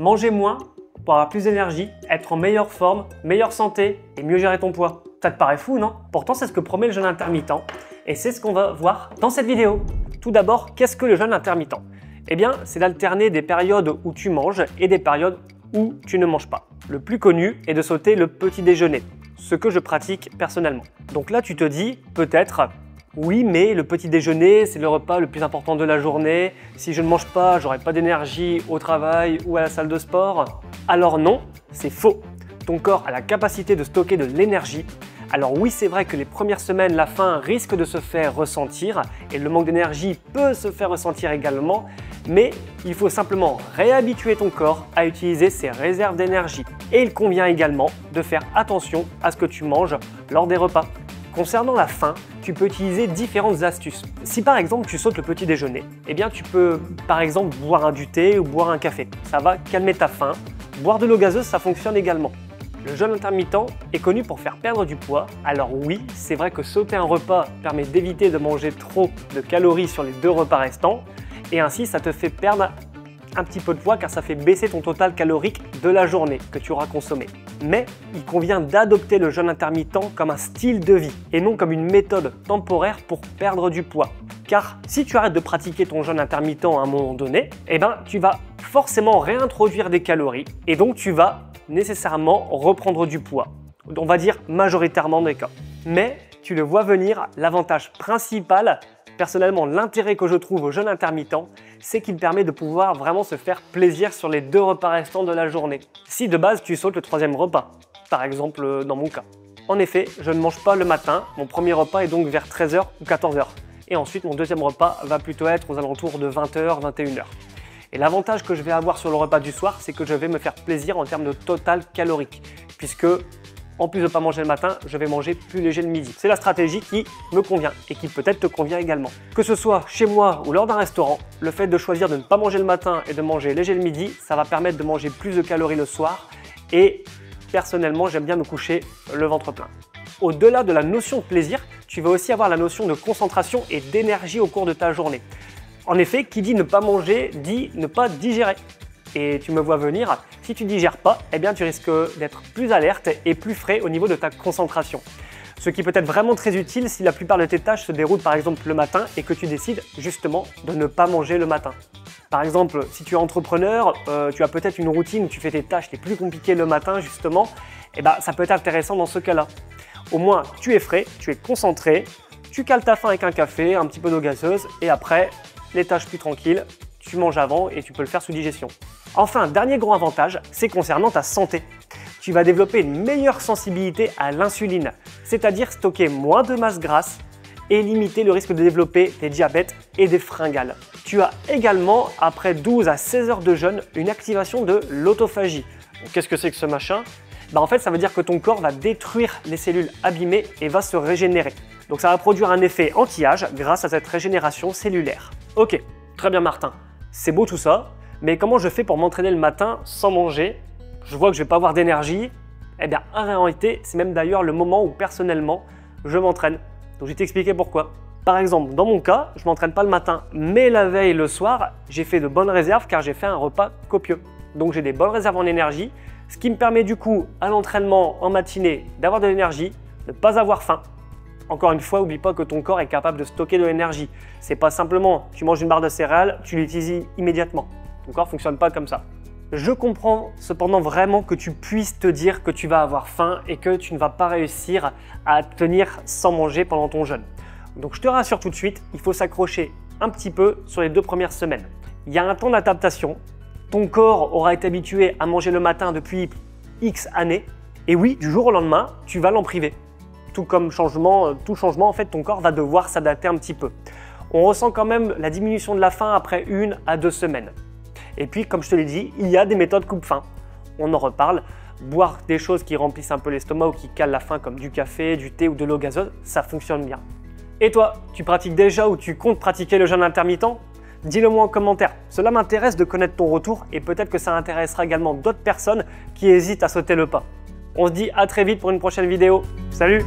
manger moins pour avoir plus d'énergie, être en meilleure forme, meilleure santé et mieux gérer ton poids. Ça te paraît fou, non? Pourtant, c'est ce que promet le jeûne intermittent et c'est ce qu'on va voir dans cette vidéo. Tout d'abord, qu'est-ce que le jeûne intermittent? Eh bien, c'est d'alterner des périodes où tu manges et des périodes où tu ne manges pas. Le plus connu est de sauter le petit déjeuner, ce que je pratique personnellement. Donc là, tu te dis peut-être, oui, mais le petit déjeuner, c'est le repas le plus important de la journée. Si je ne mange pas, j'aurai pas d'énergie au travail ou à la salle de sport. Alors non, c'est faux. Ton corps a la capacité de stocker de l'énergie. Alors oui, c'est vrai que les premières semaines, la faim risque de se faire ressentir et le manque d'énergie peut se faire ressentir également, mais il faut simplement réhabituer ton corps à utiliser ses réserves d'énergie. Et il convient également de faire attention à ce que tu manges lors des repas. Concernant la faim, tu peux utiliser différentes astuces. Si par exemple tu sautes le petit déjeuner, eh bien tu peux par exemple boire du thé ou boire un café. Ça va calmer ta faim. Boire de l'eau gazeuse, ça fonctionne également. Le jeûne intermittent est connu pour faire perdre du poids. Alors oui, c'est vrai que sauter un repas permet d'éviter de manger trop de calories sur les 2 repas restants et ainsi ça te fait perdre un petit peu de poids car ça fait baisser ton total calorique de la journée que tu auras consommé. Mais il convient d'adopter le jeûne intermittent comme un style de vie et non comme une méthode temporaire pour perdre du poids. Car si tu arrêtes de pratiquer ton jeûne intermittent à un moment donné, eh ben, tu vas forcément réintroduire des calories et donc tu vas nécessairement reprendre du poids. On va dire majoritairement des cas. Mais tu le vois venir, l'avantage principal, personnellement l'intérêt que je trouve au jeûne intermittent, c'est qu'il permet de pouvoir vraiment se faire plaisir sur les 2 repas restants de la journée. Si de base tu sautes le 3e repas, par exemple dans mon cas. En effet, je ne mange pas le matin, mon premier repas est donc vers 13h ou 14h. Et ensuite mon 2e repas va plutôt être aux alentours de 20h, 21h. Et l'avantage que je vais avoir sur le repas du soir, c'est que je vais me faire plaisir en termes de total calorique. Puisque, en plus de ne pas manger le matin, je vais manger plus léger le midi. C'est la stratégie qui me convient et qui peut-être te convient également. Que ce soit chez moi ou lors d'un restaurant, le fait de choisir de ne pas manger le matin et de manger léger le midi, ça va permettre de manger plus de calories le soir. Et personnellement, j'aime bien me coucher le ventre plein. Au-delà de la notion de plaisir, tu vas aussi avoir la notion de concentration et d'énergie au cours de ta journée. En effet, qui dit ne pas manger, dit ne pas digérer. Et tu me vois venir, si tu ne digères pas, eh bien tu risques d'être plus alerte et plus frais au niveau de ta concentration. Ce qui peut être vraiment très utile si la plupart de tes tâches se déroulent par exemple le matin et que tu décides justement de ne pas manger le matin. Par exemple, si tu es entrepreneur, tu as peut-être une routine où tu fais tes tâches les plus compliquées le matin justement, eh ben, ça peut être intéressant dans ce cas-là. Au moins, tu es frais, tu es concentré, tu cales ta faim avec un café, un petit peu d'eau gazeuse et après, les tâches plus tranquilles, tu manges avant et tu peux le faire sous digestion. Enfin, dernier gros avantage, c'est concernant ta santé. Tu vas développer une meilleure sensibilité à l'insuline, c'est-à-dire stocker moins de masse grasse et limiter le risque de développer des diabètes et des fringales. Tu as également, après 12 à 16 heures de jeûne, une activation de l'autophagie. Qu'est-ce que c'est que ce machin? En fait, ça veut dire que ton corps va détruire les cellules abîmées et va se régénérer. Donc ça va produire un effet anti-âge grâce à cette régénération cellulaire. Ok, très bien Martin, c'est beau tout ça, mais comment je fais pour m'entraîner le matin sans manger? Je vois que je ne vais pas avoir d'énergie. Eh bien, en réalité, c'est même d'ailleurs le moment où personnellement, je m'entraîne. Donc je vais t'expliquer pourquoi. Par exemple, dans mon cas, je ne m'entraîne pas le matin, mais la veille, le soir, j'ai fait de bonnes réserves car j'ai fait un repas copieux. Donc j'ai des bonnes réserves en énergie, ce qui me permet du coup, à l'entraînement en matinée, d'avoir de l'énergie, de ne pas avoir faim. Encore une fois, n'oublie pas que ton corps est capable de stocker de l'énergie. C'est pas simplement, tu manges une barre de céréales, tu l'utilises immédiatement. Ton corps ne fonctionne pas comme ça. Je comprends cependant vraiment que tu puisses te dire que tu vas avoir faim et que tu ne vas pas réussir à tenir sans manger pendant ton jeûne. Donc je te rassure tout de suite, il faut s'accrocher un petit peu sur les 2 premières semaines. Il y a un temps d'adaptation. Ton corps aura été habitué à manger le matin depuis X années. Et oui, du jour au lendemain, tu vas l'en priver. Tout changement, en fait, ton corps va devoir s'adapter un petit peu. On ressent quand même la diminution de la faim après 1 à 2 semaines. Et puis, comme je te l'ai dit, il y a des méthodes coupe-faim. On en reparle. Boire des choses qui remplissent un peu l'estomac ou qui calent la faim, comme du café, du thé ou de l'eau gazeuse, ça fonctionne bien. Et toi, tu pratiques déjà ou tu comptes pratiquer le jeûne intermittent? Dis-le moi en commentaire. Cela m'intéresse de connaître ton retour et peut-être que ça intéressera également d'autres personnes qui hésitent à sauter le pas. On se dit à très vite pour une prochaine vidéo. Salut!